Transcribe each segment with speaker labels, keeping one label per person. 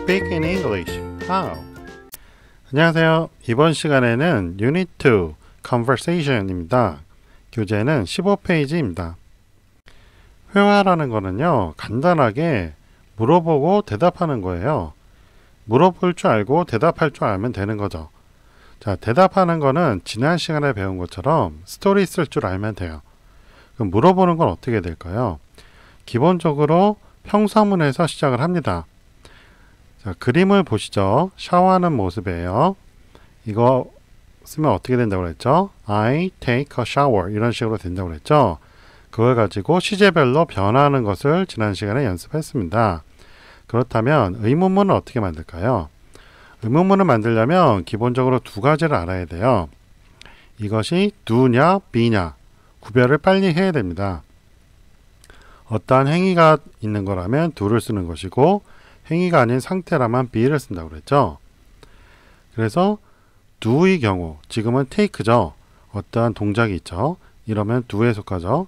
Speaker 1: Speak in English. How? 안녕하세요. 이번 시간에는 Unit 2 Conversation입니다. 교재는 15페이지입니다. 회화라는 거는요, 간단하게 물어보고 대답하는 거예요. 물어볼 줄 알고 대답할 줄 알면 되는 거죠. 자, 대답하는 거는 지난 시간에 배운 것처럼 스토리 쓸 줄 알면 돼요. 그럼 물어보는 건 어떻게 될까요? 기본적으로 평서문에서 시작을 합니다. 자, 그림을 보시죠. 샤워하는 모습이에요. 이거 쓰면 어떻게 된다고 그랬죠? I take a shower 이런 식으로 된다고 그랬죠? 그걸 가지고 시제별로 변화하는 것을 지난 시간에 연습했습니다. 그렇다면 의문문은 어떻게 만들까요? 의문문을 만들려면 기본적으로 두 가지를 알아야 돼요. 이것이 do냐, be냐 구별을 빨리 해야 됩니다. 어떠한 행위가 있는 거라면 do를 쓰는 것이고 행위가 아닌 상태라면 be를 쓴다고 그랬죠. 그래서 do의 경우, 지금은 take죠. 어떠한 동작이 있죠. 이러면 do에 속하죠.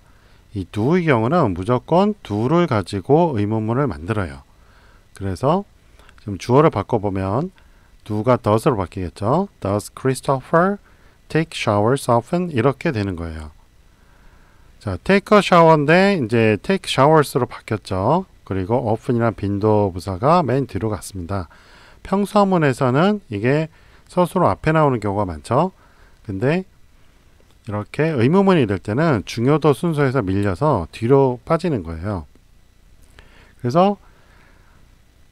Speaker 1: 이 do의 경우는 무조건 do를 가지고 의문문을 만들어요. 그래서 지금 주어를 바꿔보면 do가 does로 바뀌겠죠. Does Christopher take showers often? 이렇게 되는 거예요. 자, take a shower인데 이제 take showers로 바뀌었죠. 그리고 often이란 빈도 부사가 맨 뒤로 갔습니다. 평서문에서는 이게 서술어 앞에 나오는 경우가 많죠. 근데 이렇게 의문문이 될 때는 중요도 순서에서 밀려서 뒤로 빠지는 거예요. 그래서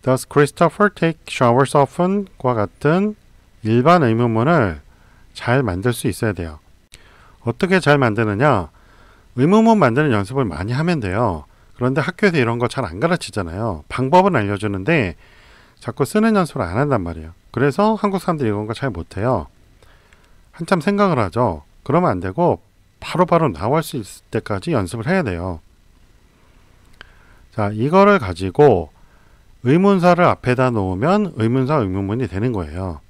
Speaker 1: Does Christopher take showers often? 과 같은 일반 의문문을 잘 만들 수 있어야 돼요. 어떻게 잘 만드느냐? 의문문 만드는 연습을 많이 하면 돼요. 그런데 학교에서 이런 거 잘 안 가르치잖아요. 방법은 알려주는데 자꾸 쓰는 연습을 안 한단 말이에요. 그래서 한국 사람들이 이런 거 잘 못해요. 한참 생각을 하죠. 그러면 안 되고 바로바로 나올 수 있을 때까지 연습을 해야 돼요. 자, 이거를 가지고 의문사를 앞에다 놓으면 의문사 의문문이 되는 거예요.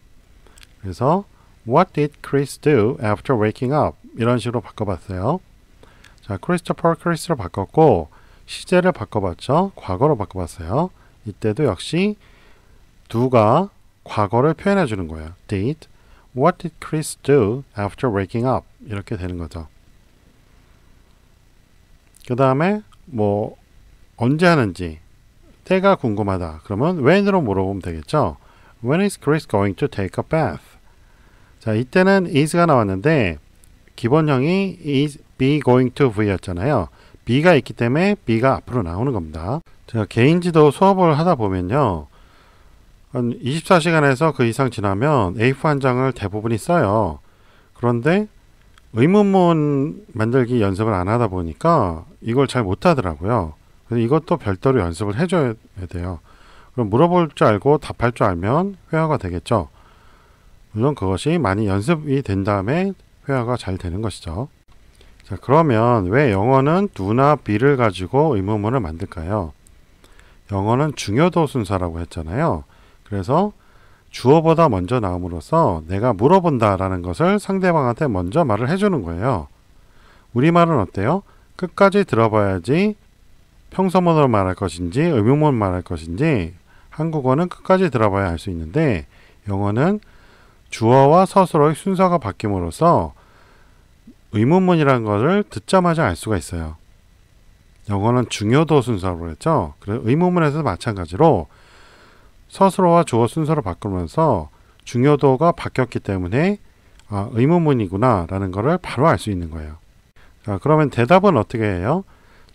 Speaker 1: 그래서 What did Chris do after waking up? 이런 식으로 바꿔봤어요. 자, 크리스토퍼 크리스로 바꿨고 시제를 바꿔봤죠. 과거로 바꿔봤어요. 이때도 역시 do가 과거를 표현해 주는 거예요. Did. What did Chris do after waking up? 이렇게 되는 거죠. 그 다음에 뭐 언제 하는지 때가 궁금하다. 그러면 when으로 물어보면 되겠죠. When is Chris going to take a bath? 자, 이때는 is가 나왔는데 기본형이 is be going to V였잖아요. be가 있기 때문에 be가 앞으로 나오는 겁니다. 제가 개인지도 수업을 하다 보면요. 한 24시간에서 그 이상 지나면 A4 한 장을 대부분이 써요. 그런데 의문문 만들기 연습을 안 하다 보니까 이걸 잘 못하더라고요. 그래서 이것도 별도로 연습을 해줘야 돼요. 그럼 물어볼 줄 알고 답할 줄 알면 회화가 되겠죠. 물론 그것이 많이 연습이 된 다음에 회화가 잘 되는 것이죠. 자, 그러면 왜 영어는 do나 be를 가지고 의문문을 만들까요? 영어는 중요도 순서라고 했잖아요. 그래서 주어보다 먼저 나옴으로써 내가 물어본다라는 것을 상대방한테 먼저 말을 해주는 거예요. 우리말은 어때요? 끝까지 들어봐야지 평서문으로 말할 것인지 의문문을 말할 것인지 한국어는 끝까지 들어봐야 할 수 있는데 영어는 주어와 서술어의 순서가 바뀜으로써 의문문이라는 것을 듣자마자 알 수가 있어요. 영어는 중요도 순서라고 했죠. 그래서 의문문에서도 마찬가지로 서술어와 주어 순서를 바꾸면서 중요도가 바뀌었기 때문에 의문문이구나 라는 것을 바로 알 수 있는 거예요. 자, 그러면 대답은 어떻게 해요?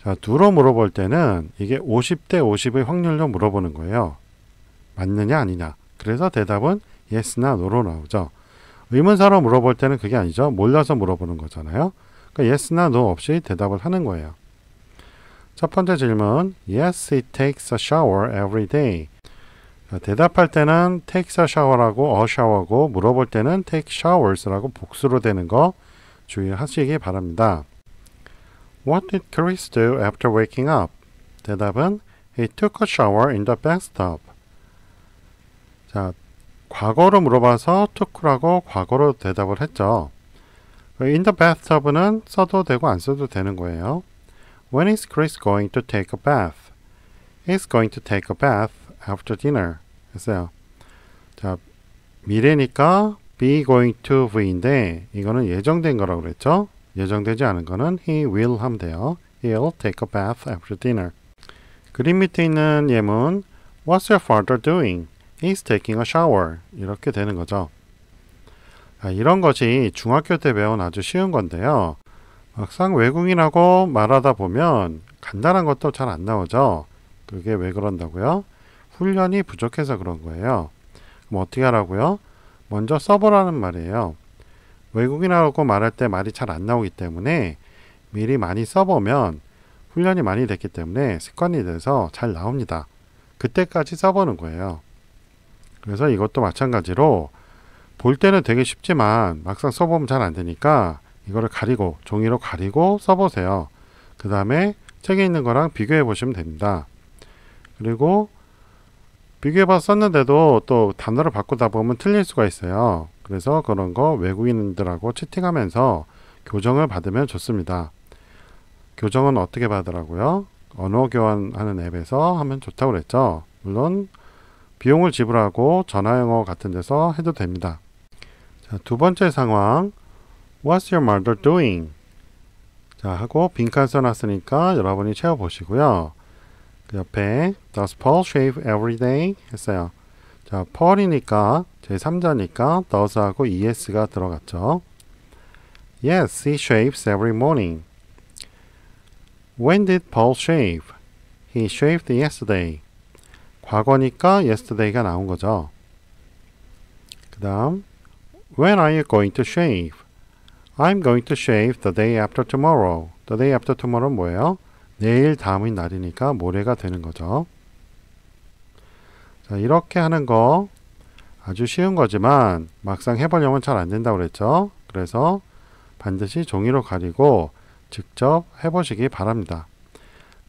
Speaker 1: 자, do로 물어볼 때는 이게 50대 50의 확률로 물어보는 거예요. 맞느냐 아니냐. 그래서 대답은 yes나 no로 나오죠. 의문사로 물어볼 때는 그게 아니죠. 몰라서 물어보는 거잖아요. 그러니까 yes나 no 없이 대답을 하는 거예요. 첫 번째 질문, Yes, he takes a shower every day. 자, 대답할 때는 takes a shower라고 a shower고 물어볼 때는 take showers라고 복수로 되는 거 주의하시기 바랍니다. What did Chris do after waking up? 대답은 He took a shower in the bathtub. 자, 과거로 물어봐서 took라고 과거로 대답을 했죠. in the bathtub는 써도 되고 안 써도 되는 거예요. When is Chris going to take a bath? He's going to take a bath after dinner. 했어요. 자, 미래니까 be going to V인데 이거는 예정된 거라고 그랬죠. 예정되지 않은 거는 he will 하면 돼요. He'll take a bath after dinner. 그림 밑에 있는 예문 What's your father doing? He's taking a shower. 이렇게 되는 거죠. 이런 것이 중학교 때 배운 아주 쉬운 건데요. 막상 외국인하고 말하다 보면 간단한 것도 잘 안 나오죠. 그게 왜 그런다고요? 훈련이 부족해서 그런 거예요. 그럼 어떻게 하라고요? 먼저 써보라는 말이에요. 외국인하고 말할 때 말이 잘 안 나오기 때문에 미리 많이 써보면 훈련이 많이 됐기 때문에 습관이 돼서 잘 나옵니다. 그때까지 써보는 거예요. 그래서 이것도 마찬가지로 볼 때는 되게 쉽지만 막상 써보면 잘 안 되니까 이거를 가리고 종이로 가리고 써보세요. 그 다음에 책에 있는 거랑 비교해 보시면 됩니다. 그리고 비교해봐서 썼는데도 또 단어를 바꾸다 보면 틀릴 수가 있어요. 그래서 그런 거 외국인들하고 채팅하면서 교정을 받으면 좋습니다. 교정은 어떻게 받으라고요? 언어 교환하는 앱에서 하면 좋다고 그랬죠. 물론 비용을 지불하고 전화영어 같은 데서 해도 됩니다. 자, 두 번째 상황 What's your mother doing? 자, 하고 빈칸 써놨으니까 여러분이 채워보시고요. 그 옆에 Does Paul shave every day? 했어요. 자, Paul이니까 제3자니까 does하고 es가 들어갔죠. Yes, he shaves every morning. When did Paul shave? He shaved yesterday. 과거니까 yesterday가 나온 거죠. 그 다음 When are you going to shave? I'm going to shave the day after tomorrow. The day after tomorrow는 뭐예요? 내일 다음인 날이니까 모레가 되는 거죠. 자, 이렇게 하는 거 아주 쉬운 거지만 막상 해보려면 잘 안 된다고 그랬죠. 그래서 반드시 종이로 가리고 직접 해보시기 바랍니다.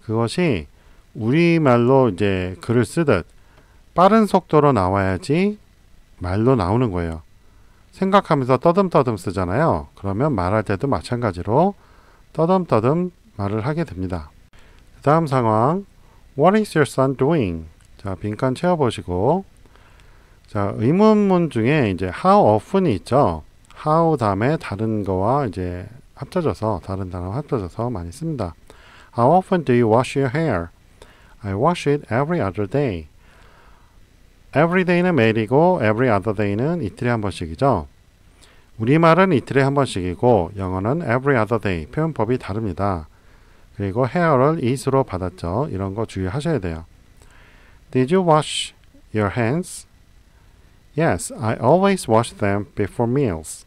Speaker 1: 그것이 우리말로 이제 글을 쓰듯 빠른 속도로 나와야지 말로 나오는 거예요. 생각하면서 떠듬떠듬 쓰잖아요. 그러면 말할 때도 마찬가지로 떠듬떠듬 말을 하게 됩니다. 그 다음 상황 What is your son doing? 자, 빈칸 채워보시고 자, 의문문 중에 이제 how often이 있죠. how 다음에 다른 거와 이제 합쳐져서 다른 단어와 합쳐져서 많이 씁니다. How often do you wash your hair? I wash it every other day. Every day는 매일이고 every other day는 이틀에 한 번씩이죠. 우리말은 이틀에 한 번씩이고 영어는 every other day 표현법이 다릅니다. 그리고 hair를 is로 받았죠. 이런 거 주의하셔야 돼요. Did you wash your hands? Yes, I always wash them before meals.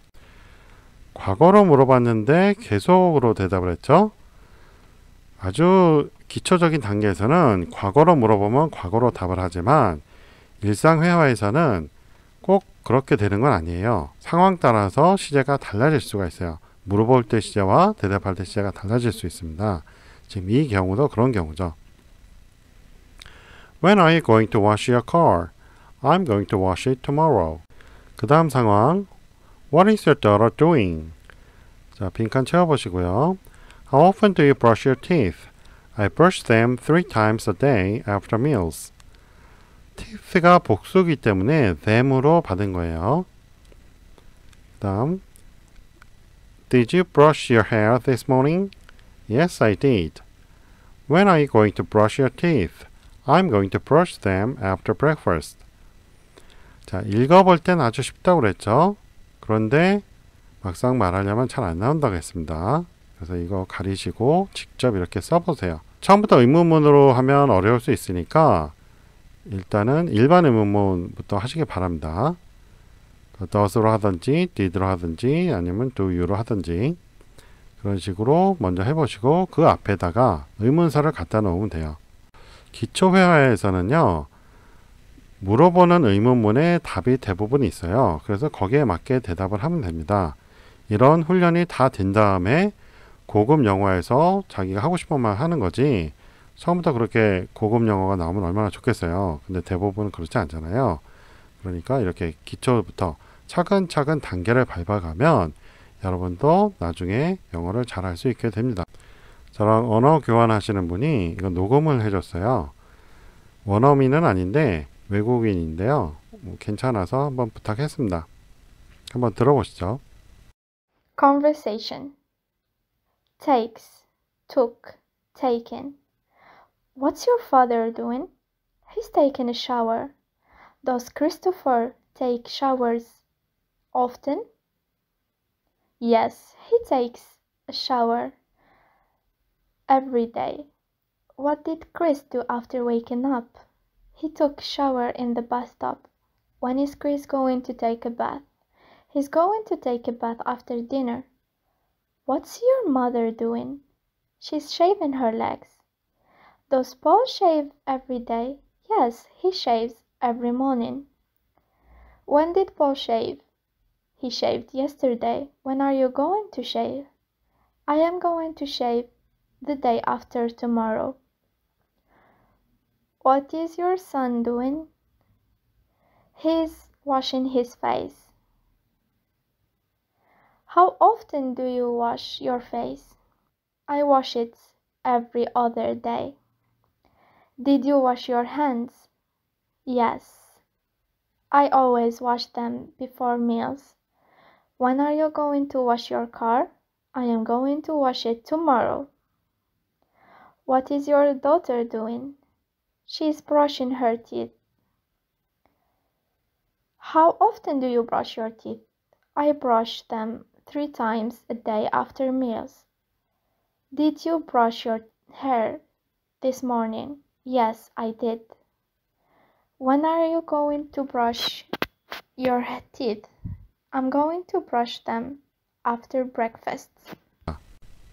Speaker 1: 과거로 물어봤는데 계속으로 대답을 했죠. 아주 기초적인 단계에서는 과거로 물어보면 과거로 답을 하지만 일상 회화에서는 꼭 그렇게 되는 건 아니에요. 상황 따라서 시제가 달라질 수가 있어요. 물어볼 때 시제와 대답할 때 시제가 달라질 수 있습니다. 지금 이 경우도 그런 경우죠. When are you going to wash your car? I'm going to wash it tomorrow. 그 다음 상황 What is your daughter doing? 자, 빈칸 채워보시고요. How often do you brush your teeth? I brush them 3 times a day after meals. teeth가 복수기 때문에 them으로 받은 거예요. 그 다음 Did you brush your hair this morning? Yes, I did. When are you going to brush your teeth? I'm going to brush them after breakfast. 자, 읽어볼 땐 아주 쉽다고 그랬죠. 그런데 막상 말하려면 잘 안 나온다고 했습니다. 그래서 이거 가리시고 직접 이렇게 써보세요. 처음부터 의문문으로 하면 어려울 수 있으니까 일단은 일반 의문문부터 하시기 바랍니다. does로 하든지 did로 하든지 아니면 do you로 하든지 그런 식으로 먼저 해보시고 그 앞에다가 의문사를 갖다 놓으면 돼요. 기초회화에서는요. 물어보는 의문문에 답이 대부분 있어요. 그래서 거기에 맞게 대답을 하면 됩니다. 이런 훈련이 다 된 다음에 고급 영어에서 자기가 하고 싶은 말 하는 거지 처음부터 그렇게 고급 영어가 나오면 얼마나 좋겠어요. 근데 대부분은 그렇지 않잖아요. 그러니까 이렇게 기초부터 차근차근 단계를 밟아가면 여러분도 나중에 영어를 잘 할 수 있게 됩니다. 저랑 언어 교환하시는 분이 이거 녹음을 해줬어요. 원어민은 아닌데 외국인인데요. 괜찮아서 한번 부탁했습니다. 한번 들어보시죠.
Speaker 2: Conversation. Takes, took, taken. What's your father doing? He's taking a shower. Does Christopher take showers often? Yes, he takes a shower every day. What did Chris do after waking up? He took a shower in the bathtub. When is Chris going to take a bath? He's going to take a bath after dinner. What's your mother doing? She's shaving her legs. Does Paul shave every day? Yes, he shaves every morning. When did Paul shave? He shaved yesterday. When are you going to shave? I am going to shave the day after tomorrow. What is your son doing? He's washing his face. How often do you wash your face? I wash it every other day. Did you wash your hands? Yes. I always wash them before meals. When are you going to wash your car? I am going to wash it tomorrow. What is your daughter doing? She is brushing her teeth. How often do you brush your teeth? I brush them 3 times a day after meals. Did you brush your hair this morning? Yes, I did. When are you going to brush your teeth? I'm going to brush them after breakfast.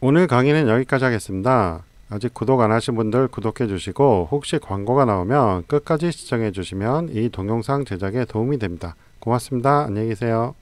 Speaker 1: 오늘 강의는 여기까지 하겠습니다. 아직 구독 안 하신 분들 구독해 주시고 혹시 광고가 나오면 끝까지 시청해 주시면 이 동영상 제작에 도움이 됩니다. 고맙습니다. 안녕히 계세요.